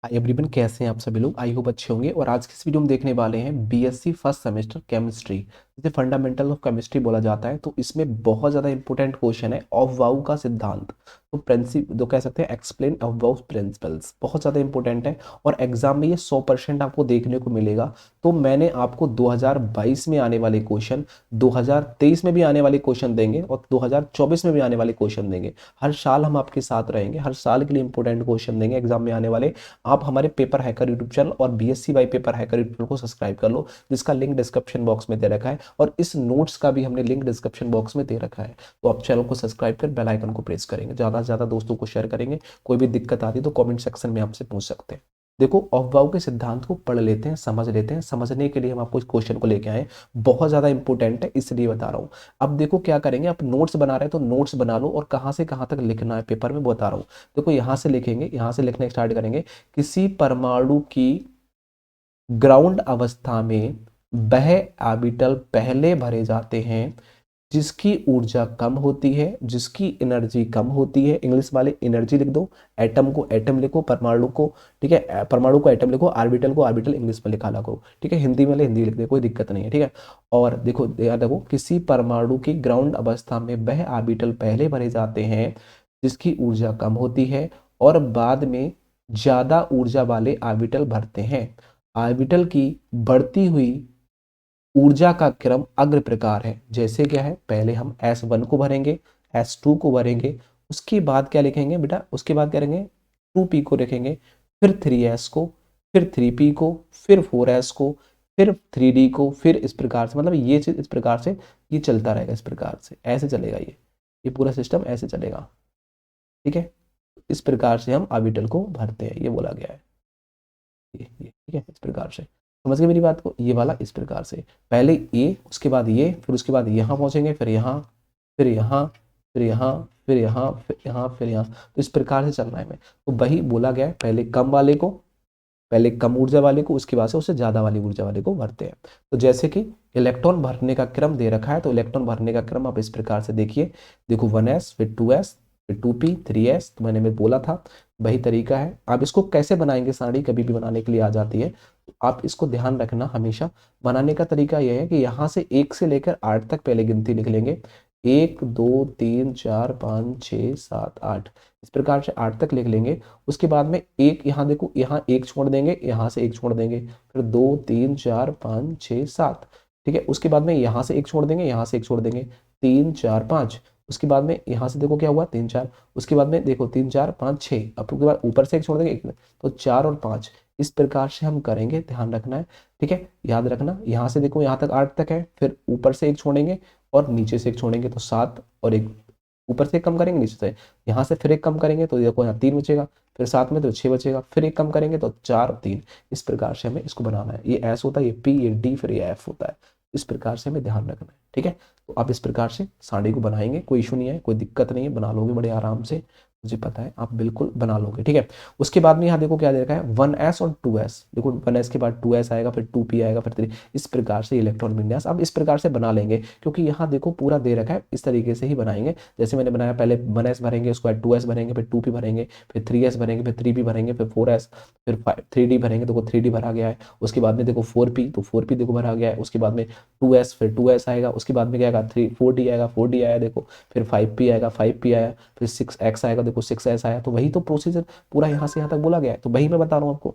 Hi everyone, कैसे हैं आप सभी लोग। आई होप अच्छे होंगे। और आज की इस वीडियो में देखने वाले हैं बीएससी फर्स्ट सेमेस्टर केमिस्ट्री, जिसे फंडामेंटल ऑफ केमिस्ट्री बोला जाता है। तो इसमें बहुत ज़्यादा इंपॉर्टेंट क्वेश्चन है ऑफ वाउ का सिद्धांत। तो प्रिंसिप जो कह सकते हैं एक्सप्लेन ऑफ वाउ प्रिंसिपल्स, बहुत ज़्यादा इंपॉर्टेंट है और एग्जाम में ये 100% आपको देखने को मिलेगा। तो मैंने आपको 2022 में आने वाले क्वेश्चन, 2023 में भी आने वाले क्वेश्चन देंगे और 2024 में भी आने वाले क्वेश्चन देंगे। हर साल हम आपके साथ रहेंगे, हर साल के लिए इंपॉर्टेंट क्वेश्चन देंगे एग्जाम में आने वाले। आप हमारे पेपर हैकर यूट्यूब चैनल और BSc by paper hacker YouTube channel को सब्सक्राइब कर लो, जिसका लिंक डिस्क्रिप्शन बॉक्स में दे रखा है और इस नोट्स का भी हमने लिंक डिस्क्रिप्शन बॉक्स में दे रखा है। तो आप चैनल को सब्सक्राइब कर बेल आइकन को प्रेस करेंगे, ज़्यादा से ज़्यादा दोस्तों को शेयर करेंगे। कोई भी दिक्कत आती तो कमेंट सेक्शन में आपसे पूछ सकते हैं। देखो, ऑफ वाउ के सिद्धांत को पढ़ लेते हैं, समझ लेते हैं। समझने के लिए हम आपको इस क्वेश्चन को लेके आए, बहुत ज़्यादा इंपॉर्टेंट है इसलिए बता रहा हूँ। अब देखो क्या करेंगे, आप नोट्स बना रहे हैं तो नोट्स बना लो और कहाँ से कहाँ तक लिखना है पेपर में बता रहा हूँ। देखो यहाँ से लिखेंगे, यहाँ से लिखना स्टार्ट करेंगे। किसी परमाणु की ग्राउंड अवस्था में वह ऑर्बिटल पहले भरे जाते हैं जिसकी ऊर्जा कम होती है, जिसकी एनर्जी कम होती है। इंग्लिश वाले एनर्जी लिख दो, एटम को एटम लिखो, परमाणु को, ठीक है, परमाणु को एटम लिखो, ऑर्बिटल को ऑर्बिटल इंग्लिश में लिखा करो, ठीक है। हिंदी में हिंदी लिख दे, कोई दिक्कत नहीं है, ठीक है। और देखो याद रखो, किसी परमाणु की ग्राउंड अवस्था में वह ऑर्बिटल पहले भरे जाते हैं जिसकी ऊर्जा कम होती है और बाद में ज्यादा ऊर्जा वाले ऑर्बिटल भरते हैं। ऑर्बिटल की बढ़ती हुई ऊर्जा का क्रम अग्र प्रकार है। जैसे क्या है, पहले हम S1 को भरेंगे, S2 को भरेंगे, उसके बाद क्या लिखेंगे बेटा, उसके बाद क्या करेंगे, 2p को लिखेंगे, फिर 3s को, फिर 3p को, फिर 4s को, फिर 3d को, फिर इस प्रकार से। मतलब ये चीज इस प्रकार से ये चलता रहेगा, इस प्रकार से ऐसे चलेगा, ये पूरा सिस्टम ऐसे चलेगा, ठीक है। इस प्रकार से हम ऑर्बिटल को भरते हैं, ये बोला गया है। ये ठीक है, इस प्रकार से समझ गए मेरी बात को। ये वाला इस प्रकार से, पहले ये, उसके बाद ये, फिर उसके बाद यहाँ पहुंचेंगे, फिर यहाँ, फिर यहाँ, फिर यहाँ, फिर यहाँ, फिर यहाँ, फिर यहाँ। तो इस प्रकार से चलना है। में तो वही बोला गया है, पहले कम वाले को, पहले कम ऊर्जा वाले को, उसके बाद से उससे ज्यादा वाली ऊर्जा वाले को भरते हैं। तो जैसे कि इलेक्ट्रॉन भरने का क्रम दे रखा है, तो इलेक्ट्रॉन भरने का क्रम आप इस प्रकार से देखिए। देखो 1s, फिर 2s, फिर 2p, 3s, तो मैंने बोला था वही तरीका है। आप इसको कैसे बनाएंगे, साड़ी कभी भी बनाने के लिए आ जाती है, तो आप इसको ध्यान रखना हमेशा। बनाने का तरीका यह है कि यहाँ से 1 से लेकर 8 तक पहले गिनती लिख लेंगे। 1 2 3 4 5 6 7 8, इस प्रकार से 8 तक लिख लेंगे। उसके बाद में एक, यहाँ देखो, यहाँ एक छोड़ देंगे, यहाँ से एक छोड़ देंगे, फिर 2 3 4 5 6 7, ठीक है। उसके बाद में यहाँ से एक छोड़ देंगे, यहाँ से एक छोड़ देंगे, 3 4 5। उसके बाद में यहाँ से देखो क्या हुआ, 3 4। उसके बाद में देखो 3 4 5 6, अब उसके बाद ऊपर से एक छोड़ देंगे, एक, तो 4 और 5। इस प्रकार से हम करेंगे, ध्यान रखना है, ठीक है। याद रखना, यहाँ से देखो यहाँ तक 8 तक है, फिर ऊपर से एक छोड़ेंगे और नीचे से एक छोड़ेंगे, तो 7 और एक, ऊपर से एक कम करेंगे, नीचे से, यहाँ से फिर एक कम करेंगे तो देखो यहाँ 3 बचेगा, फिर साथ में तो 6 बचेगा, फिर एक कम करेंगे तो 4 और 3। इस प्रकार से हमें इसको बनाना है। ये एस होता है, ये पी, ये डी, फिर ये एफ होता है। इस प्रकार से हमें ध्यान रखना है, ठीक है। तो आप इस प्रकार से साड़ी को बनाएंगे, कोई इशू नहीं है, कोई दिक्कत नहीं है, बना लोगे बड़े आराम से, मुझे पता है आप बिल्कुल बना लोगे, ठीक है। उसके बाद में यहाँ देखो क्या दे रखा है, 1s और 2s। देखो 1s के बाद 2s आएगा, फिर 2p आएगा, फिर 3। इस प्रकार से इलेक्ट्रॉन विन्यास अब इस प्रकार से बना लेंगे, क्योंकि यहाँ देखो पूरा दे रखा है, इस तरीके से ही बनाएंगे जैसे मैंने बनाया। पहले 1s भरेंगे, उसके बाद 2s भरेंगे, फिर 2p भरेंगे, फिर 3s भरेंगे, फिर 3p भरेंगे, फिर 4s, फिर 3d भरेंगे। देखो 3d भरा गया है। उसके बाद में देखो 4p, तो 4p देखो भरा गया है। उसके बाद में 2s, फिर 2s आएगा। उसके बाद में क्या आएगा, 4d आएगा, 4d आया देखो, फिर 5p आएगा, 5p आया, फिर 6x आएगा, देखो 6s आया। तो वही तो प्रोसीजर पूरा यहाँ से यहाँ तक बोला गया है, तो वही मैं बता रहा हूँ आपको,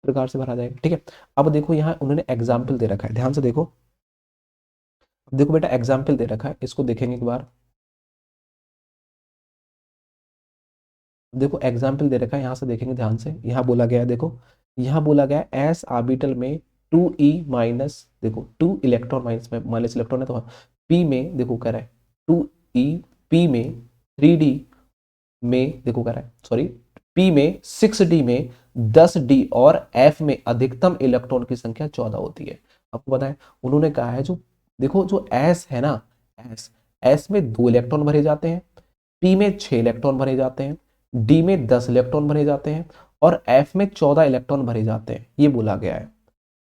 प्रकार से भरा जाएगा, ठीक है। अब देखो यहाँ उन्होंने एग्जाम्पल दे रखा है, ध्यान से देखो। अब देखो बेटा, एग्जाम्पल दे रखा है, इसको देखेंगे एक बार। देखो एग्जाम्पल दे रखा है, यहाँ से देखेंगे ध्यान से। यहाँ बोला गया है, देखो यहाँ बोला गया है एस ऑर्बिटल में 2e माइनस, देखो 2 इलेक्ट्रॉन माइनस में, माइनस इलेक्ट्रॉन है तो p में देखो कह रहा है 2e, p में 3d में देखो कह रहा है, सॉरी, p में 6d में 10d और f में अधिकतम इलेक्ट्रॉन की संख्या 14 होती है। आपको पता है उन्होंने कहा है, जो देखो जो s है ना, s में 2 इलेक्ट्रॉन भरे जाते हैं, p में 6 इलेक्ट्रॉन भरे जाते हैं, d में 10 इलेक्ट्रॉन भरे जाते हैं और f में 14 इलेक्ट्रॉन भरे जाते हैं, ये बोला गया है,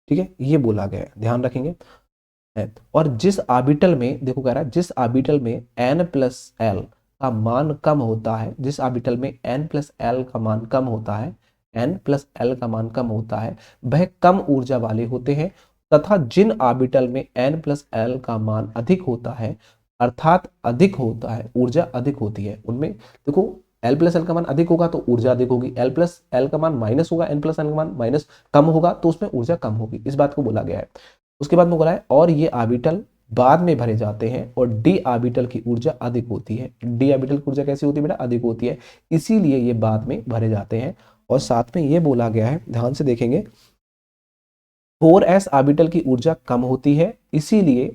ठीक है। ये बोला गया है, ध्यान रखेंगे। और जिस ऑर्बिटल में देखो कह रहा है, जिस ऑर्बिटल में n प्लस एल का मान कम होता है, जिस ऑर्बिटल में n प्लस एल का मान कम होता है, n प्लस l का मान कम होता है वह कम ऊर्जा वाले होते हैं, तथा जिन ऑर्बिटल में n प्लस l का मान अधिक होता है, अर्थात अधिक होता है, ऊर्जा अधिक होती है, उनमें देखो l प्लस एल का मान अधिक होगा तो ऊर्जा अधिक होगी, l प्लस एल का मान माइनस होगा, n प्लस एल का मान माइनस कम होगा तो उसमें ऊर्जा कम होगी, इस बात को बोला गया है। उसके बाद में बोला है और ये ऑर्बिटल बाद में भरे जाते हैं और डी ऑर्बिटल की ऊर्जा अधिक होती है। डी ऑर्बिटल की ऊर्जा कैसी होती है बेटा? अधिक होती है, इसीलिए ये बाद में भरे जाते हैं। और साथ में ये बोला गया है, ध्यान से देखेंगे, 4s ऑर्बिटल की ऊर्जा कम होती है इसीलिए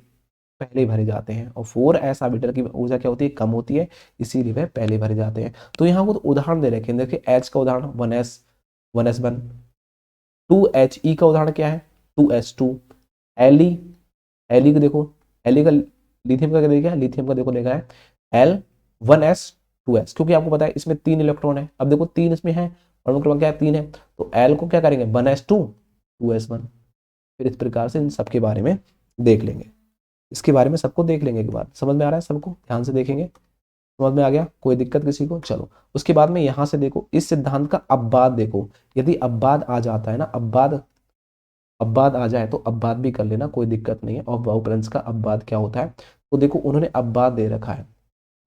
पहले भरे जाते हैं, और 4s ऑर्बिटल की ऊर्जा क्या होती है? कम होती है, इसीलिए वह पहले भरे जाते हैं। तो यहाँ को तो उदाहरण दे रखे हैं, देखिए H का उदाहरण 1s 1s1, 2He का उदाहरण क्या है? 2s2, Li को देखो, Li का लिथियम का क्या देखा है? लिथियम का देखो देखा है L1s2s, क्योंकि आपको पता है इसमें 3 इलेक्ट्रॉन है। अब देखो 3 इसमें है, परमाणु क्रमांक क्या है? 3 है, तो L को क्या करेंगे? 1s2 2s1। फिर इस प्रकार से इन सबके बारे में देख लेंगे, इसके बारे में सबको देख लेंगे एक बार। समझ में आ रहा है सबको? ध्यान से देखेंगे, समझ में आ गया? कोई दिक्कत किसी को? चलो उसके बाद में यहां से देखो इस सिद्धांत का अपवाद देखो, यदि अपवाद आ जाता है ना, अपवाद आ जाए तो अपवाद भी कर लेना, कोई दिक्कत नहीं है। और बहुपरंश का अपवाद क्या होता है? तो देखो उन्होंने अपवाद दे रखा है,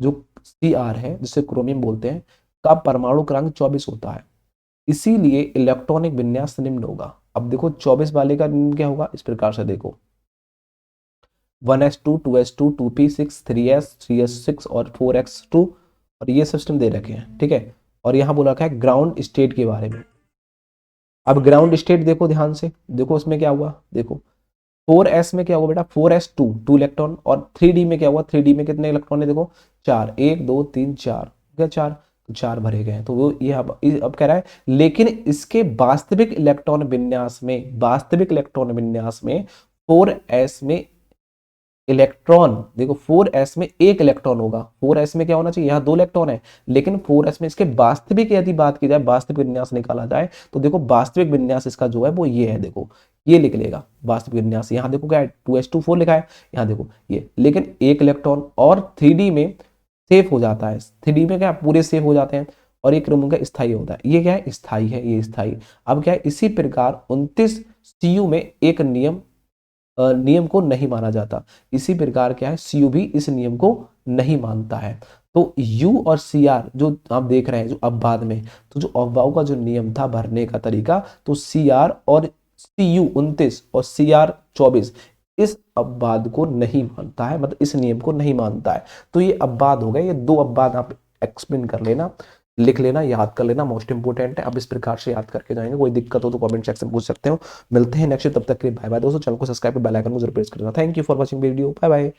जो Cr है जिसे क्रोमियम बोलते हैं, का परमाणु क्रमांक 24 होता है, इसीलिए इलेक्ट्रॉनिक विन्यास निम्न होगा। अब देखो 24 वाले का निम्न क्या होगा? इस प्रकार से देखो 1s2 2s2 2p6 3s 3s6 और 4x2, और ये सिस्टम दे रखे हैं, ठीक है। और यहाँ बोला रखा है ग्राउंड स्टेट के बारे में। अब ग्राउंड स्टेट देखो ध्यान से, देखो उसमें क्या हुआ, देखो 4s में क्या हुआ बेटा? 4s2 2 इलेक्ट्रॉन, और 3d में क्या हुआ? 3d में कितने इलेक्ट्रॉन है? देखो 4, 1 2 3 4, क्या 4? तो 4 भरे गए हैं। तो वो ये अब कह रहा है लेकिन इसके वास्तविक इलेक्ट्रॉन विन्यास में, वास्तविक इलेक्ट्रॉन विन्यास में 4s में इलेक्ट्रॉन, देखो 4s में एक इलेक्ट्रॉन होगा। 4s में क्या होना चाहिए? यहाँ 2 इलेक्ट्रॉन है, लेकिन 4s में इसके वास्तविक यदि बात की जाए, वास्तविक विन्यास निकाला जाए, तो देखो वास्तविक विन्यास इसका जो है वो ये है, देखो ये लिख लेगा वास्तविक विन्यास। यहाँ देखो क्या है? 2s2 4 लिखा है, यहाँ देखो ये, लेकिन एक इलेक्ट्रॉन और 3d में सेफ हो जाता है, 3d में क्या पूरे सेफ हो जाते हैं, और ये क्रम का स्थायी होता है। ये क्या है? स्थायी है, ये स्थायी। अब क्या है? इसी प्रकार 29 Cu में एक नियम को नहीं माना जाता, इसी प्रकार क्या है? Cu भी इस नियम को नहीं मानता है। तो U और Cr जो आप देख रहे हैं, जो अपवाद में, तो जो अपवाद का जो नियम था भरने का तरीका, तो Cr और Cu 29 और Cr 24 इस अपवाद को नहीं मानता है, मतलब इस नियम को नहीं मानता है। तो ये अपवाद हो गए, ये 2 अपवाद आप एक्सप्लेन कर लेना, लिख लेना, याद कर लेना, मोस्ट इंपोर्टेंट है। अब इस प्रकार से याद करके जाएंगे, कोई दिक्कत हो तो कमेंट सेक्शन में पूछ सकते हो। मिलते हैं नेक्स्ट, तब तक के लिए बाय बाय दोस्तों। चैनल को सब्सक्राइब कर बेल आइकन को जरूर प्रेस करना। Thank you for watching video, bye bye.